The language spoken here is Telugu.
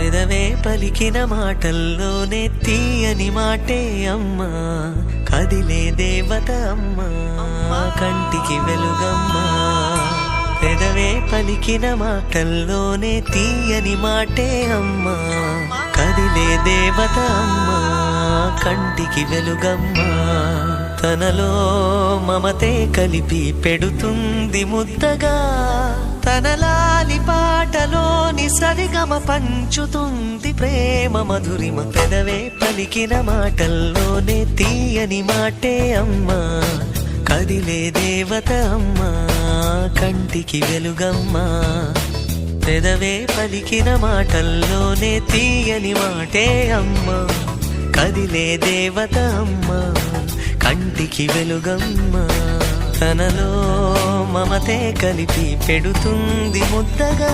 పెదవే పలికిన మాటల్లోనే తీయని మాటే అమ్మా, కదిలే దేవత అమ్మా, కంటికి వెలుగమ్మా. పెదవే పలికిన మాటల్లోనే తీయని మాటే అమ్మా, కదిలే దేవత అమ్మా, కంటికి వెలుగమ్మా. తనలో మమతే కలిపి పెడుతుంది ముద్దగా, తన లాలి పాటలోని సరిగమ పంచుతుంది ప్రేమ మధురిమ. పెదవే పలికిన మాటల్లోనే తీయని మాటే అమ్మా, కదిలే దేవత అమ్మా, కంటికి వెలుగమ్మా. పెదవే పలికిన మాటల్లోనే తీయని మాటే అమ్మా, కదిలే దేవత అమ్మా, కంటికి వెలుగమ్మా. తనలో మమతే కలిపి పెడుతుంది ముద్దగా,